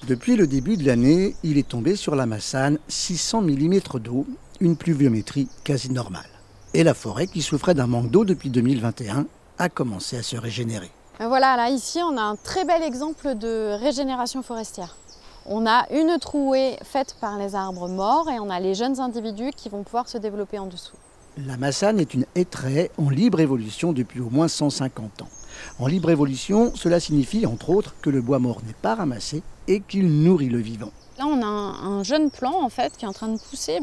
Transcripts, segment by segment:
Depuis le début de l'année, il est tombé sur la Massane 600 mm d'eau, une pluviométrie quasi normale. Et la forêt, qui souffrait d'un manque d'eau depuis 2021, a commencé à se régénérer. Voilà, là ici on a un très bel exemple de régénération forestière. On a une trouée faite par les arbres morts et on a les jeunes individus qui vont pouvoir se développer en dessous. La Massane est une hêtraie en libre évolution depuis au moins 150 ans. En libre évolution, cela signifie entre autres que le bois mort n'est pas ramassé et qu'il nourrit le vivant. Là on a un jeune plant en fait qui est en train de pousser,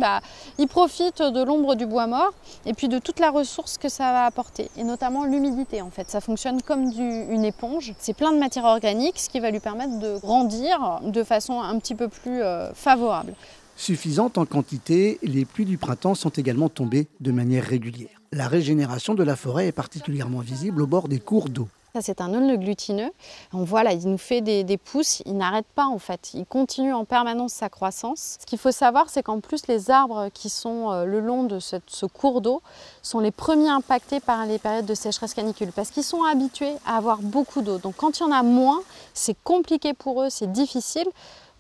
il profite de l'ombre du bois mort et puis de toute la ressource que ça va apporter, et notamment l'humidité en fait. Ça fonctionne comme une éponge, c'est plein de matière organique, ce qui va lui permettre de grandir de façon un petit peu plus favorable. Suffisante en quantité, les pluies du printemps sont également tombées de manière régulière. La régénération de la forêt est particulièrement visible au bord des cours d'eau. Ça, c'est un aulne glutineux. On voit là, il nous fait des pousses, il n'arrête pas en fait, il continue en permanence sa croissance. Ce qu'il faut savoir, c'est qu'en plus les arbres qui sont le long de ce cours d'eau sont les premiers impactés par les périodes de sécheresse canicule parce qu'ils sont habitués à avoir beaucoup d'eau. Donc quand il y en a moins, c'est compliqué pour eux, c'est difficile.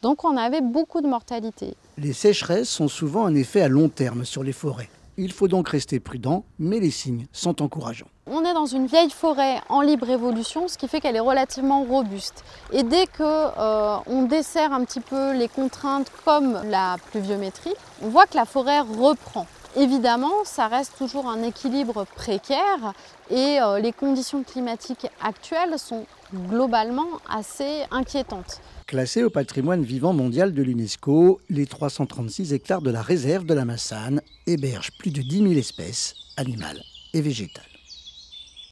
Donc on avait beaucoup de mortalité. Les sécheresses sont souvent un effet à long terme sur les forêts. Il faut donc rester prudent, mais les signes sont encourageants. On est dans une vieille forêt en libre évolution, ce qui fait qu'elle est relativement robuste. Et dès qu'on dessert un petit peu les contraintes comme la pluviométrie, on voit que la forêt reprend. Évidemment, ça reste toujours un équilibre précaire et les conditions climatiques actuelles sont globalement assez inquiétantes. Classés au patrimoine vivant mondial de l'UNESCO, les 336 hectares de la réserve de la Massane hébergent plus de 10 000 espèces animales et végétales.